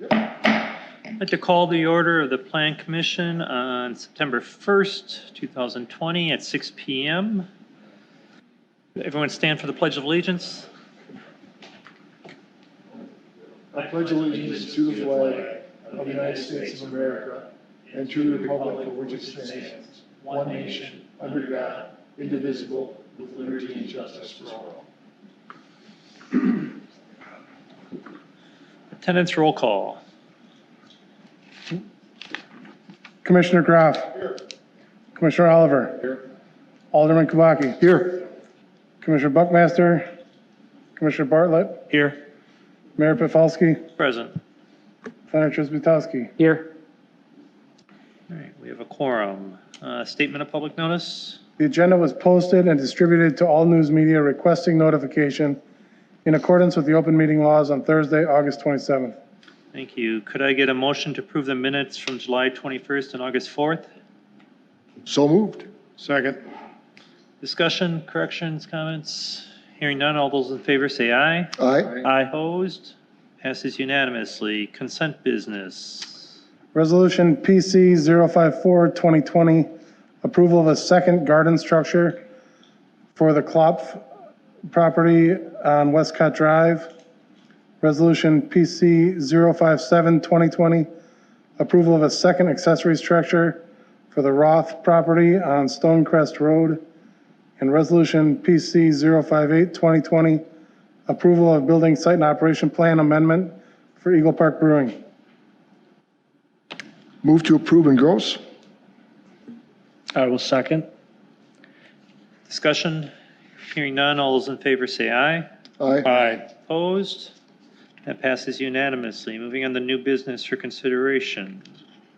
I'd like to call the order of the Plan Commission on September 1st, 2020 at 6 p.m. Everyone stand for the Pledge of Allegiance. I pledge allegiance to the flag of the United States of America and to the republic for which it stands, one nation, under God, indivisible, with liberty and justice for all. Attendance roll call. Commissioner Groff. Here. Commissioner Oliver. Here. Alderman Kubaki. Here. Commissioner Buckmaster. Commissioner Bartlett. Here. Mayor Pafalski. Present. Senator Trizbutowski. Here. All right, we have a quorum. Statement of public notice. The agenda was posted and distributed to all news media requesting notification in accordance with the open meeting laws on Thursday, August 27th. Thank you. Could I get a motion to approve the minutes from July 21st and August 4th? So moved. Second. Discussion, corrections, comments? Hearing none, all those in favor say aye. Aye. Aye opposed. Passes unanimously. Consent business. Resolution PC 054-2020, approval of a second garden structure for the Klopf property on Westcott Drive. Resolution PC 057-2020, approval of a second accessory structure for the Roth property on Stonecrest Road. And Resolution PC 058-2020, approval of building site and operation plan amendment for Eagle Park Brewing. Move to approve and gross. I will second. Discussion, hearing none, all those in favor say aye. Aye. Aye. Opposed? That passes unanimously. Moving on to new business for consideration.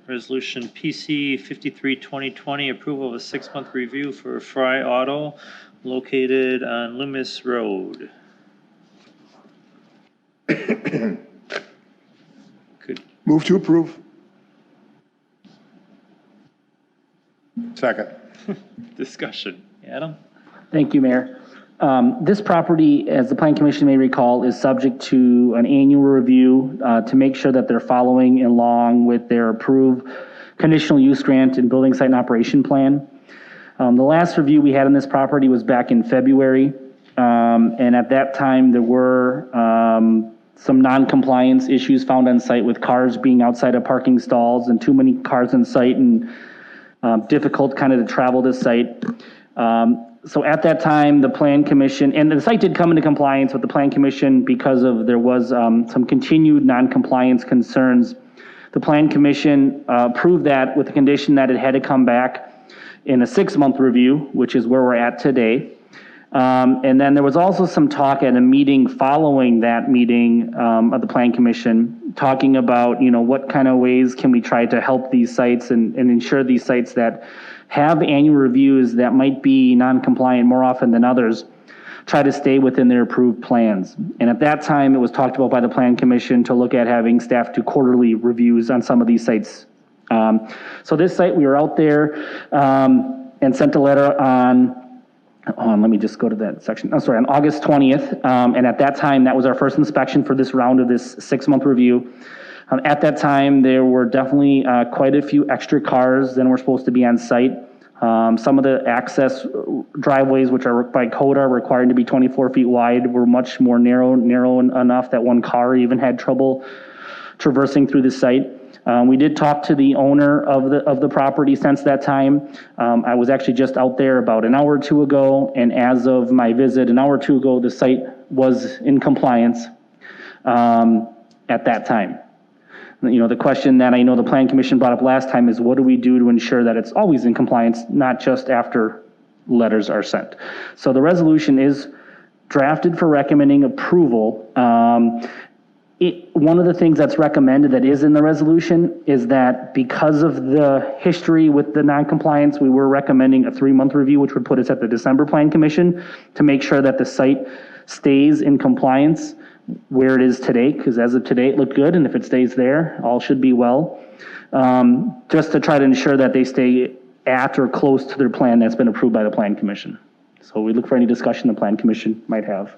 Resolution PC 53-2020, approval of a 6-month review for Fry Auto located on Loomis Road. Good. Move to approve. Second. Discussion. Adam? Thank you, Mayor. This property, as the Plan Commission may recall, is subject to an annual review to make sure that they're following along with their approved conditional use grant and building site and operation plan. The last review we had on this property was back in February. And at that time, there were some non-compliance issues found on site with cars being outside of parking stalls and too many cars on site and difficult kind of to travel this site. So at that time, the Plan Commission, and the site did come into compliance with the Plan Commission because of there was some continued non-compliance concerns. The Plan Commission approved that with the condition that it had to come back in a 6-month review, which is where we're at today. And then there was also some talk at a meeting following that meeting of the Plan Commission, talking about, what kind of ways can we try to help these sites and ensure these sites that have annual reviews that might be non-compliant more often than others, try to stay within their approved plans. And at that time, it was talked about by the Plan Commission to look at having staff do quarterly reviews on some of these sites. So this site, we were out there and sent a letter on, let me just go to that section. On August 20th. And at that time, that was our first inspection for this round of this 6-month review. At that time, there were definitely quite a few extra cars than were supposed to be on site. Some of the access driveways, which are by code are required to be 24 feet wide, were much more narrow enough that one car even had trouble traversing through the site. We did talk to the owner of the property since that time. I was actually just out there about an hour or two ago, and as of my visit an hour or two ago, the site was in compliance at that time. The question that I know the Plan Commission brought up last time is what do we do to ensure that it's always in compliance, not just after letters are sent. So the resolution is drafted for recommending approval. One of the things that's recommended that is in the resolution is that because of the history with the non-compliance, we were recommending a 3-month review, which would put us at the December Plan Commission to make sure that the site stays in compliance where it is today, because as of today, it looked good, and if it stays there, all should be well. Just to try to ensure that they stay at or close to their plan that's been approved by the Plan Commission. So we look for any discussion the Plan Commission might have.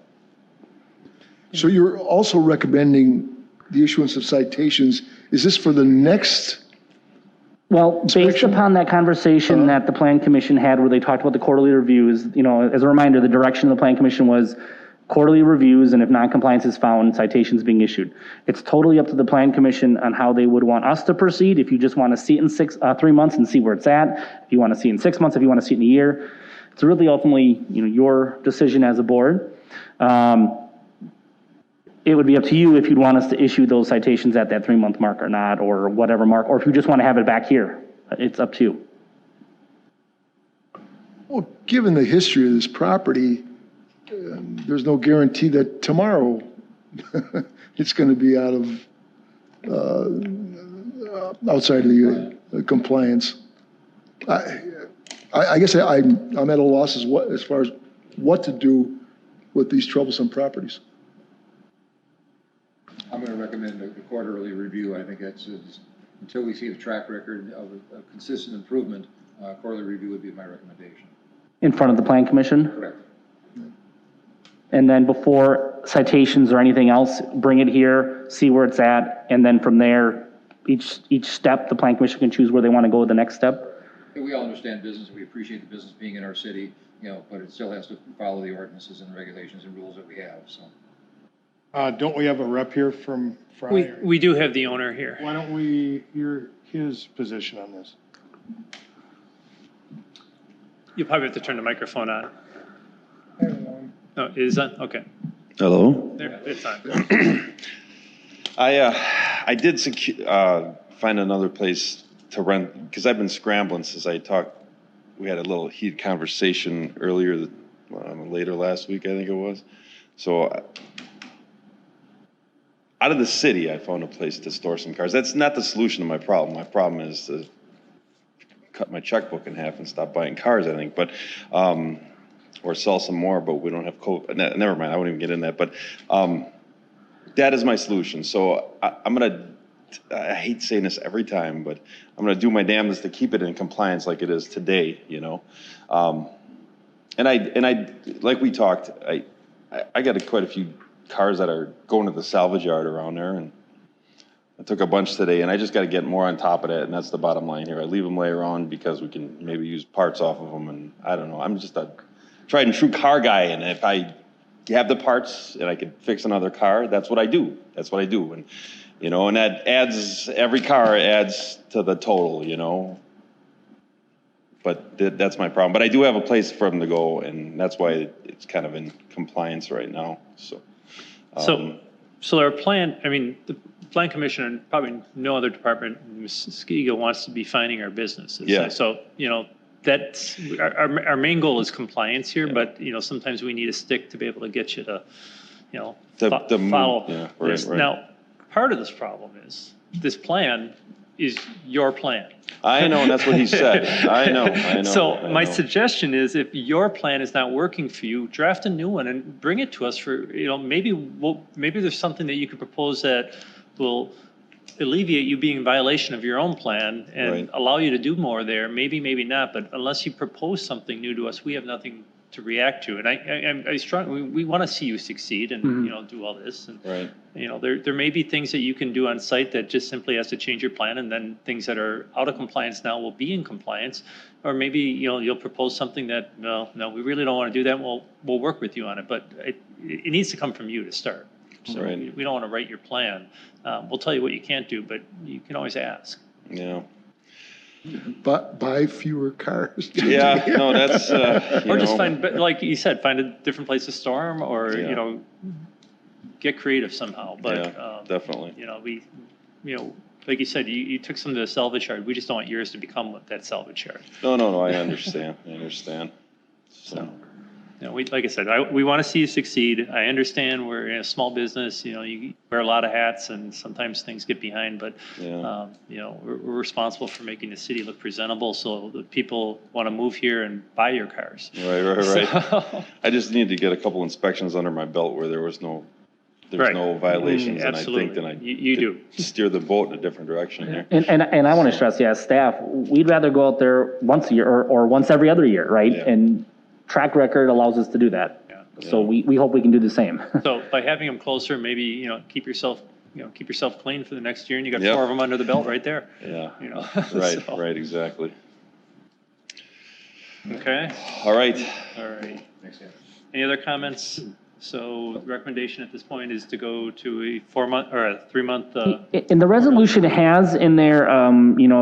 So you're also recommending the issuance of citations, is this for the next? Well, based Inspection? upon that conversation that the Plan Commission had where they talked about the quarterly reviews, you know, as a reminder, the direction of the Plan Commission was quarterly reviews, and if non-compliance is found, citations being issued. It's totally up to the Plan Commission on how they would want us to proceed. If you just want to see it in 3 months and see where it's at, if you want to see it in 6 months, if you want to see it in a year, it's really ultimately, you know, your decision as a board. It would be up to you if you'd want us to issue those citations at that 3-month mark or not, or whatever mark, or if you just want to have it back here. It's up to you. Well, given the history of this property, there's no guarantee that tomorrow it's going to be out of, outside of the compliance. I guess I'm at a loss as far as what to do with these troublesome properties. I'm going to recommend a quarterly review. I think that's, until we see the track record of consistent improvement, quarterly review would be my recommendation. In front of the Plan Commission? Correct. And then before citations or anything else, bring it here, see where it's at, and then from there, each step, the Plan Commission can choose where they want to go with the next step? We all understand business. We appreciate the business being in our city, you know, but it still has to follow the ordinances and regulations and rules that we have, so. Don't we have a rep here from Fry? We do have the owner here. Why don't we hear his position on this? You'll probably have to turn the microphone on. No, it is on? Okay. Hello. There, it's on. I did find another place to rent, because I've been scrambling since we had a little heated conversation earlier, later last week, I think it was. So out of the city, I found a place to store some cars. That's not the solution to my problem. My problem is to cut my checkbook in half and stop buying cars, I think, but, or sell some more, but we don't have never mind, I won't even get in that, but that is my solution. So I hate saying this every time, but I'm gonna do my damnedest to keep it in compliance like it is today, you know? And I, like we talked, I got quite a few cars that are going to the salvage yard around there, and I took a bunch today, and I just got to get more on top of that, and that's the bottom line here. I leave them lay around because we can maybe use parts off of them, and I don't know. I'm just a tried and true car guy, and if I have the parts and I could fix another car, that's what I do. That's what I do, and you know, and that adds, every car adds to the total, you know. But that's my problem. But I do have a place for them to go, and that's why it's kind of in compliance right now. So. So our plan, I mean, the Plan Commission and probably no other department in Muskego wants to be finding our businesses. Yeah. So, you know, that's, our main goal is compliance here, but, you know, sometimes we need a stick to be able to get you to, you know, follow this. Right. Now, part of this problem is, this plan is your plan. I know, and that's what he said. I know. So my suggestion is, if your plan is not working for you, draft a new one and bring it to us for, you know, maybe there's something that you could propose that will alleviate you being in violation of your own plan and allow you to do more there. Maybe not, but unless you propose something new to us, we have nothing to react to. And I strongly, we want to see you succeed and, you know, do all this. And, you know, there may be things that you can do on site that just simply has to change your plan, and then things that are out of compliance now will be in compliance. Or maybe, you know, you'll propose something that, no, we really don't want to do that. We'll work with you on it, but it needs to come from you to start. So we don't want to write your plan. We'll tell you what you can't do, but you can always ask. Yeah. But buy fewer cars. Yeah, no, that's, or just find, like you said, find a different place to store them, or, you know, get creative somehow. But, definitely. You know, you know, like you said, you took some to the salvage yard. We just don't want yours to become that salvage yard. No, I understand. So. You know, like I said, we want to see you succeed. I understand we're in a small business, you know, you wear a lot of hats and sometimes things get behind, but, you know, we're responsible for making the city look presentable so that people want to move here and buy your cars. Right. So, I just need to get a couple inspections under my belt where there's no violations, and I think then I do steer the boat in a different direction here. And I want to stress, as staff, we'd rather go out there once a year or once every other year, right? Yeah. And track record allows us to do that. So we hope we can do the same. So by having them closer, maybe, you know, keep yourself keep yourself clean for the next year, and you got Yep. 4 of them under the belt right there. Yeah, Right, right, exactly. Okay, All right. all right. Thanks, Dan. Any other comments? So the recommendation at this point is to go to a 4-month or a 3-month, And the resolution has in there,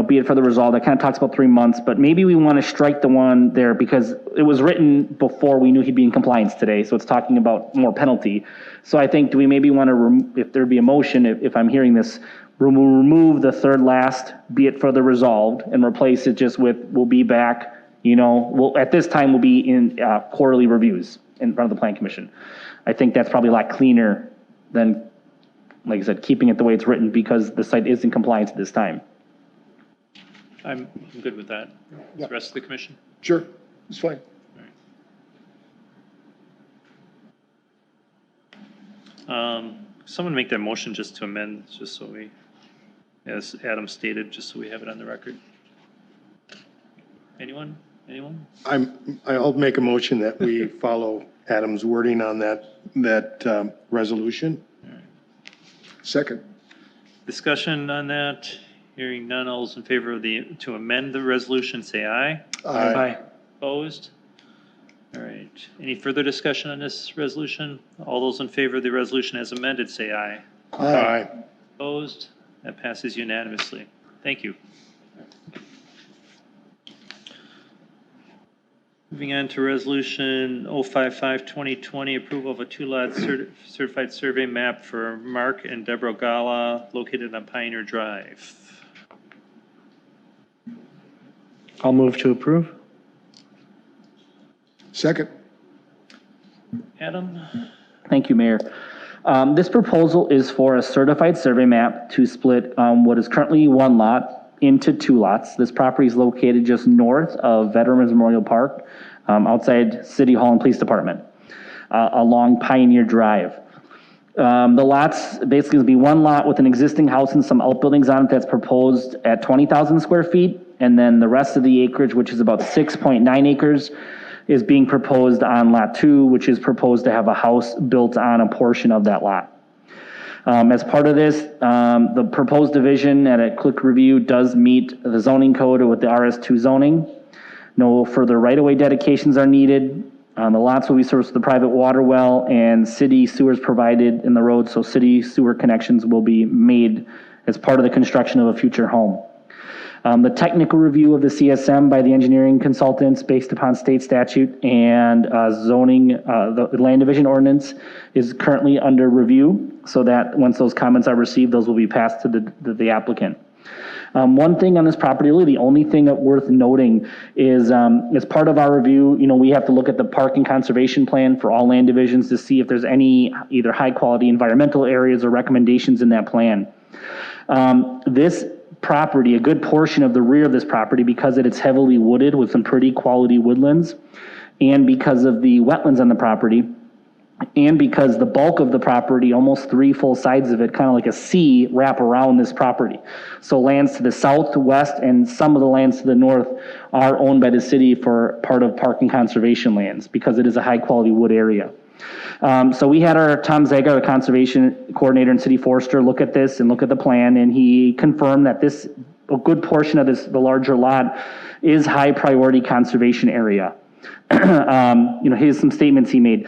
be it further resolved, that kind of talks about 3 months, but maybe we want to strike the one there because it was written before we knew he'd be in compliance today, so it's talking about more penalty. So I think, do we maybe want to, if there'd be a motion, if I'm hearing this, remove the third last, be it further resolved, and replace it just with, we'll be back, at this time, we'll be in quarterly reviews in front of the Plan Commission. I think that's probably a lot cleaner than, like I said, keeping it the way it's written because the site is in compliance at this time. I'm good with that. Yeah. The rest of the commission? Sure, it's fine. Someone make that motion just to amend, just so we, as Adam stated, just so we have it on the record. Anyone? I'll make a motion that we follow Adam's wording on that resolution. Second. Discussion on that? Hearing none, all those in favor of to amend the resolution, say aye. Aye. Opposed? All right. Any further discussion on this resolution? All those in favor of the resolution as amended, say aye. Aye. Opposed? That passes unanimously. Thank you. Moving on to resolution 055-2020, approval of a 2-lot certified survey map for Mark and Deborah Gala located on Pioneer Drive. I'll move to approve. Second. Adam? Thank you, Mayor. This proposal is for a certified survey map to split what is currently 1 lot into 2 lots. This property is located just north of Veterans Memorial Park, outside City Hall and Police Department, along Pioneer Drive. The lots basically will be 1 lot with an existing house and some outbuildings on it that's proposed at 20,000 square feet. And then the rest of the acreage, which is about 6.9 acres, is being proposed on lot 2, which is proposed to have a house built on a portion of that lot. As part of this, the proposed division at a quick review does meet the zoning code with the RS2 zoning. No further right-of-way dedications are needed. The lots will be serviced with the private water well and city sewers provided in the road, so city sewer connections will be made as part of the construction of a future home. The technical review of the CSM by the engineering consultants based upon state statute and zoning, the land division ordinance is currently under review, so that once those comments are received, those will be passed to the applicant. One thing on this property, really the only thing worth noting is as part of our review, we have to look at the park and conservation plan for all land divisions to see if there's any either high quality environmental areas or recommendations in that plan. This property, a good portion of the rear of this property, because it's heavily wooded with some pretty quality woodlands, and because of the wetlands on the property, and because the bulk of the property, almost 3 full sides of it, kind of like a C, wrap around this property. So lands to the south, west, and some of the lands to the north are owned by the city for part of park and conservation lands because it is a high quality wood area. So we had our Tom Zager, the conservation coordinator and city forester, look at this and look at the plan, and he confirmed that a good portion of the larger lot is high priority conservation area. Here's some statements he made.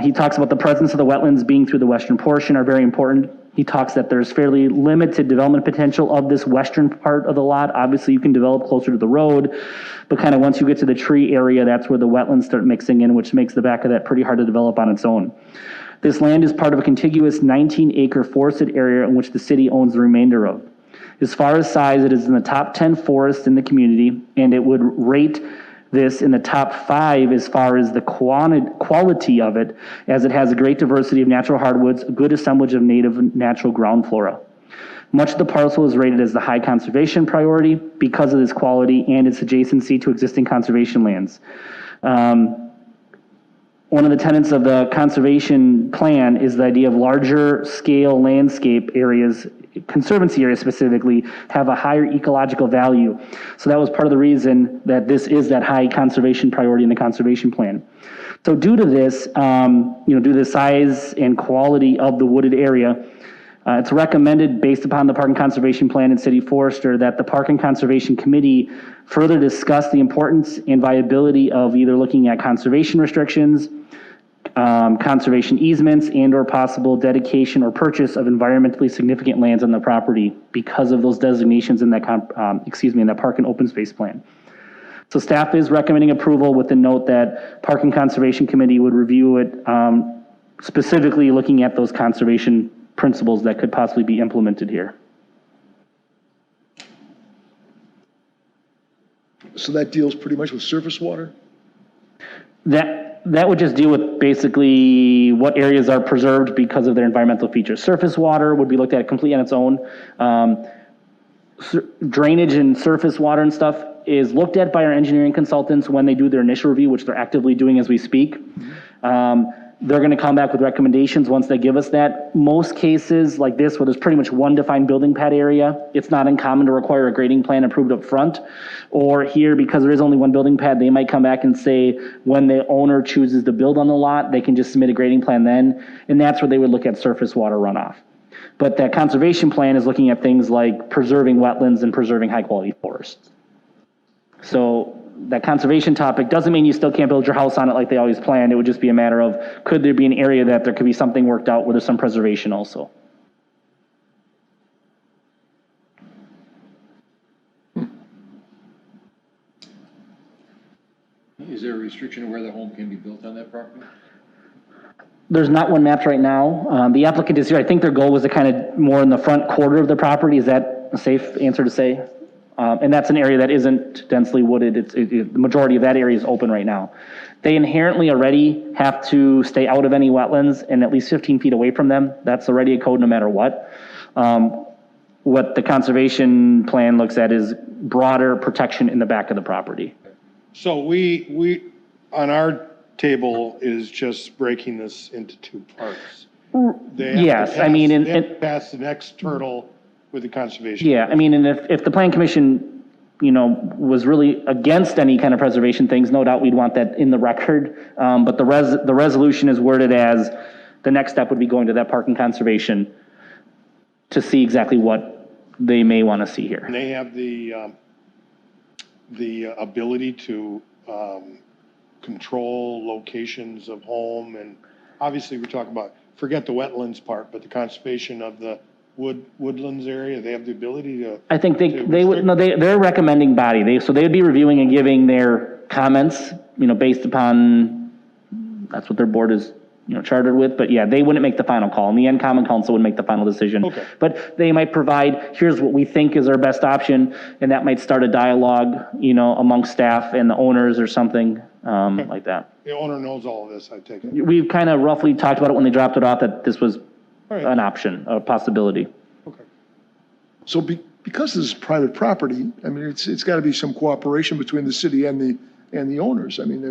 He talks about the presence of the wetlands being through the western portion are very important. He talks that there's fairly limited development potential of this western part of the lot. Obviously, you can develop closer to the road, but kind of once you get to the tree area, that's where the wetlands start mixing in, which makes the back of that pretty hard to develop on its own. This land is part of a contiguous 19-acre forested area in which the city owns the remainder of. As far as size, it is in the top 10 forests in the community, and it would rate this in the top 5 as far as the quality of it, as it has a great diversity of natural hardwoods, a good assemblage of native natural ground flora. Much of the parcel is rated as the high conservation priority because of this quality and its adjacency to existing conservation lands. One of the tenets of the conservation plan is the idea of larger scale landscape areas, conservancy areas specifically, have a higher ecological value. So that was part of the reason that this is that high conservation priority in the conservation plan. So due to this, due to the size and quality of the wooded area, It's recommended, based upon the Park and Conservation Plan and City Forester, that the Park and Conservation Committee further discuss the importance and viability of either looking at conservation restrictions, conservation easements, and/or possible dedication or purchase of environmentally significant lands on the property because of those designations in that, in that Park and Open Space Plan. So staff is recommending approval with the note that Park and Conservation Committee would review it, specifically looking at those conservation principles that could possibly be implemented here. So that deals pretty much with surface water? That would just deal with basically what areas are preserved because of their environmental features. Surface water would be looked at completely on its own. Drainage and surface water and stuff is looked at by our engineering consultants when they do their initial review, which they're actively doing as we speak. They're going to come back with recommendations once they give us that. Most cases like this, where there's pretty much one defined building pad area, it's not uncommon to require a grading plan approved up front. Or here, because there is only one building pad, they might come back and say when the owner chooses to build on the lot, they can just submit a grading plan then. And that's where they would look at surface water runoff. But that conservation plan is looking at things like preserving wetlands and preserving high quality forests. So that conservation topic doesn't mean you still can't build your house on it like they always planned. It would just be a matter of, could there be an area that there could be something worked out where there's some preservation also? Is there a restriction of where the home can be built on that property? There's not one mapped right now. The applicant is here. I think their goal was to kind of more in the front quarter of the property. Is that a safe answer to say? And that's an area that isn't densely wooded. The majority of that area is open right now. They inherently already have to stay out of any wetlands and at least 15 feet away from them. That's already a code no matter what. What the conservation plan looks at is broader protection in the back of the property. So we, on our table is just breaking this into two parts. They have to Yes, I pass- mean, they have to pass the next hurdle with the conservation. Yeah, I mean, and if the plan commission, was really against any kind of preservation things, no doubt we'd want that in the record. But the resolution is worded as the next step would be going to that park and conservation to see exactly what they may want to see here. And they have the ability to control locations of home, and obviously we're talking about, forget the wetlands part, but the conservation of the woodlands area, they have the ability to. I think they would, no, they're a recommending body. So they would be reviewing and giving their comments, based upon, that's what their board is, chartered with. But yeah, they wouldn't make the final call. In the end, Common Council would make the final decision. Okay. But they might provide, here's what we think is our best option, and that might start a dialogue, amongst staff and the owners or something, like that. The owner knows all of this, I take it. We've kind of roughly talked about it when they dropped it off, that this was All right. an option, a possibility. Okay. So because this is private property, I mean, it's got to be some cooperation between the city and the owners. I mean,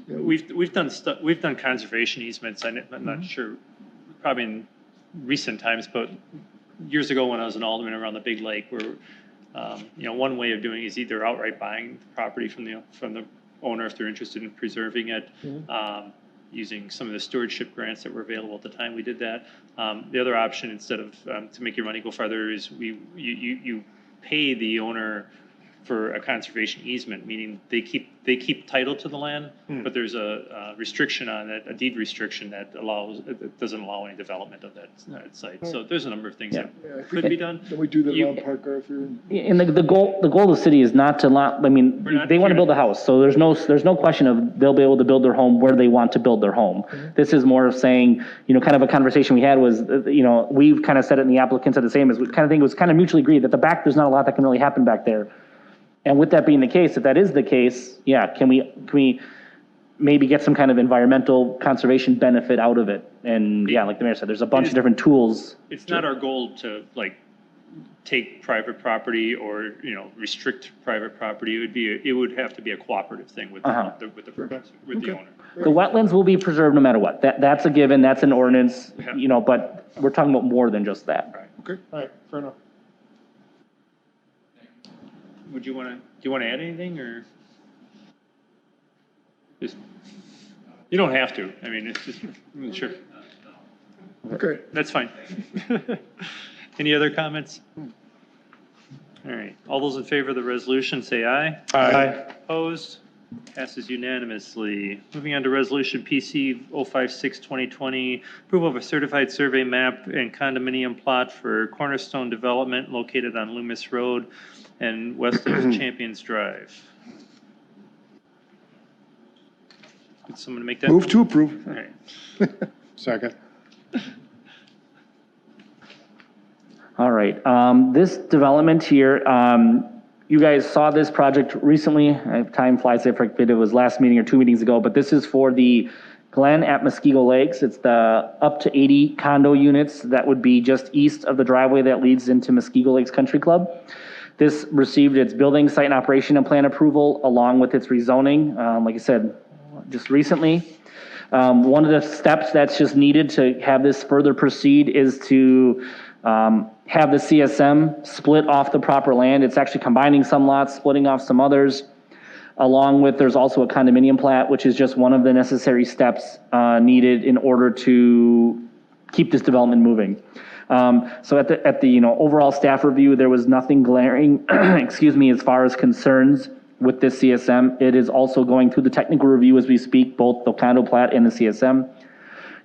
We've done conservation easements. I'm not sure, probably in recent times, but years ago when I was an alderman around the big lake, where one way of doing is either outright buying the property from the owner if they're interested in preserving it, using some of the stewardship grants that were available at the time we did that. The other option, instead of to make your money go farther, is you pay the owner for a conservation easement, meaning they keep title to the land, but there's a restriction on it, a deed restriction that doesn't allow any development of that site. So there's a number of things that could be done. Then we do that around Park Arthur. And the goal of the city is not to they want to build a house, so there's no question of they'll be able to build their home where they want to build their home. This is more of saying, kind of a conversation we had was, we've kind of said it and the applicant said the same, as we kind of think it was kind of mutually agreed that the back, there's not a lot that can really happen back there. And with that being the case, if that is the case, can we maybe get some kind of environmental conservation benefit out of it? And like the mayor said, there's a bunch of different tools. It's not our goal to take private property or, restrict private property. It would have to be a cooperative thing with the owner. The wetlands will be preserved no matter what. That's a given, that's an ordinance, but we're talking about more than just that. Right. Okay, all right, fair enough. Do you want to add anything, or just, you don't have to. I mean, it's just, sure. Okay. That's fine. Any other comments? All right, all those in favor of the resolution, say aye. Aye. Opposed? Passes unanimously. Moving on to Resolution PC 056-2020, approval of a certified survey map and condominium plot for Cornerstone Development located on Loomis Road and west of Champions Drive. Could someone make that? Move to approve. All right. Second. All right, this development here, you guys saw this project recently. Time flies, I forget if it was last meeting or 2 meetings ago, but this is for the Glen at Muskego Lakes. It's the up to 80 condo units that would be just east of the driveway that leads into Muskego Lakes Country Club. This received its building, site, and operation and plan approval along with its rezoning, like I said, just recently. One of the steps that's just needed to have this further proceed is to have the CSM split off the proper land. It's actually combining some lots, splitting off some others, along with there's also a condominium plat, which is just one of the necessary steps needed in order to keep this development moving. So at the overall staff review, there was nothing glaring, excuse me, as far as concerns with this CSM. It is also going through the technical review as we speak, both the condo plat and the CSM.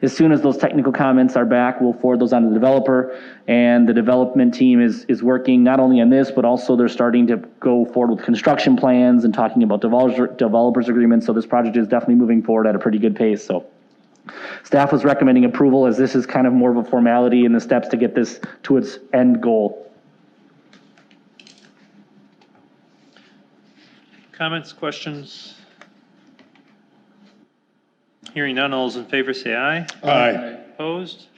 As soon as those technical comments are back, we'll forward those on to the developer, and the development team is working not only on this, but also they're starting to go forward with construction plans and talking about developers agreements. So this project is definitely moving forward at a pretty good pace. So staff was recommending approval as this is kind of more of a formality in the steps to get this to its end goal. Comments, questions? Hearing none, all those in favor say aye. Aye. Opposed?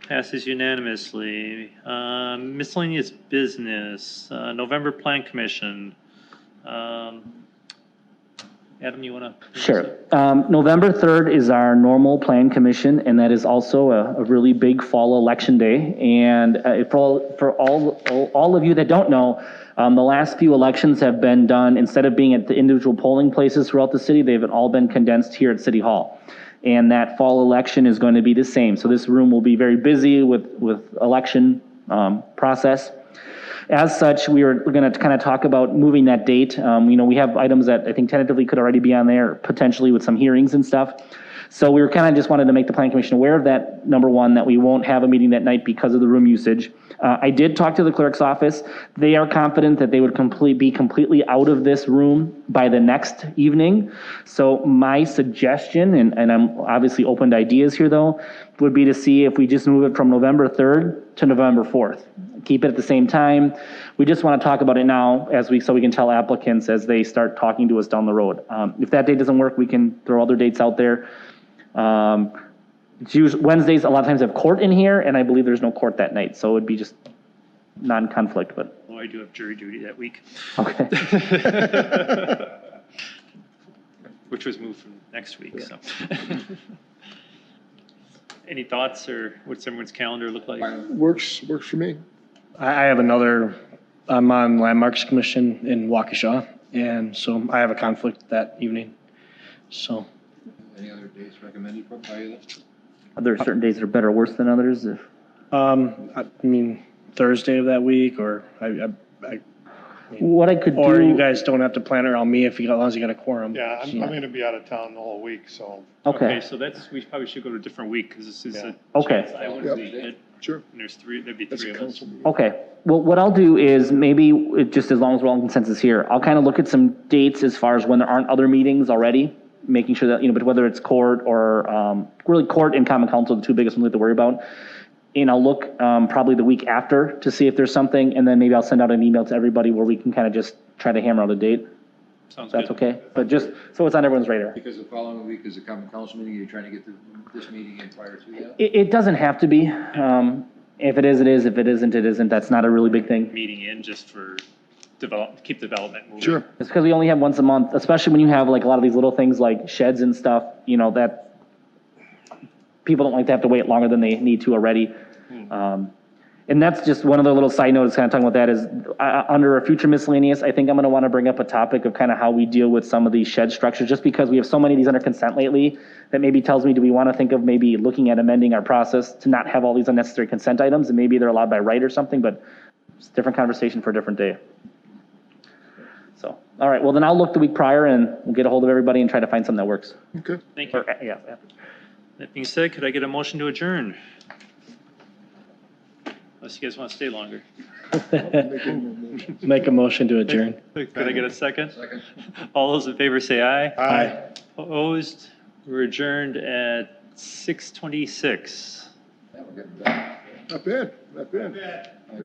Passes unanimously. Miscellaneous business, November Plan Commission. Adam, you want to? Sure. November 3rd is our normal plan commission, and that is also a really big fall election day. And for all of you that don't know, the last few elections have been done, instead of being at the individual polling places throughout the city, they've all been condensed here at City Hall. And that fall election is going to be the same. So this room will be very busy with election process. As such, we're going to kind of talk about moving that date. We have items that I think tentatively could already be on there, potentially with some hearings and stuff. So we were kind of just wanted to make the Planning Commission aware of that, number one, that we won't have a meeting that night because of the room usage. I did talk to the clerk's office. They are confident that they would be completely out of this room by the next evening. So my suggestion, and I'm obviously open to ideas here though, would be to see if we just move it from November 3rd to November 4th. Keep it at the same time. We just want to talk about it now so we can tell applicants as they start talking to us down the road. If that date doesn't work, we can throw other dates out there. It's usually Wednesdays, a lot of times have court in here, and I believe there's no court that night, so it would be just non-conflict, but. Well, I do have jury duty that week. Okay. Which was moved from next week, so. Any thoughts, or what's everyone's calendar look like? Works for me. I have I'm on Landmarks Commission in Waukesha, and so I have a conflict that evening. So, Any other dates recommended by you? Are there certain days that are better or worse than others? I mean, Thursday of that week, or What I could or do. you guys don't have to plan around me as long as you got a quorum. Yeah, I'm going to be out of town the whole week, so. Okay, Okay, so we probably should go to a different week, because this is a. Okay. chance I would Yep. be good. Sure. And there'd be That's three a of us. council meeting. okay. Well, what I'll do is just as long as we're all in consensus here, I'll kind of look at some dates as far as when there aren't other meetings already, making sure that, but whether it's court or, really court and common council, the two biggest ones we have to worry about. And I'll look probably the week after to see if there's something, and then maybe I'll send out an email to everybody where we can kind of just try to hammer out a date. Sounds good. That's okay? But just so it's on everyone's radar. Because the following week is a common council meeting, you're trying to get this meeting in prior to that? It doesn't have to be. If it is, it is. If it isn't, it isn't. That's not a really big thing. Meeting in just for keep development moving. Sure. It's because we only have once a month, especially when you have like a lot of these little things like sheds and stuff, that people don't like to have to wait longer than they need to already. And that's just one other little side note, is kind of talking about that is, under a future miscellaneous, I think I'm gonna wanna bring up a topic of kind of how we deal with some of these shed structures, just because we have so many of these under consent lately, that maybe tells me, do we wanna think of maybe looking at amending our process to not have all these unnecessary consent items, and maybe they're allowed by right or something, but it's a different conversation for a different day. So, all right, well then I'll look the week prior and we'll get a hold of everybody and try to find something that works. Okay. Thank you. Yeah. That being said, could I get a motion to adjourn? Unless you guys want to stay longer. Make a motion to adjourn. Could I get a second? Second. All those in favor say aye. Aye. Opposed? We're adjourned at 6:26. Yeah, we're getting done. Not bad, not bad.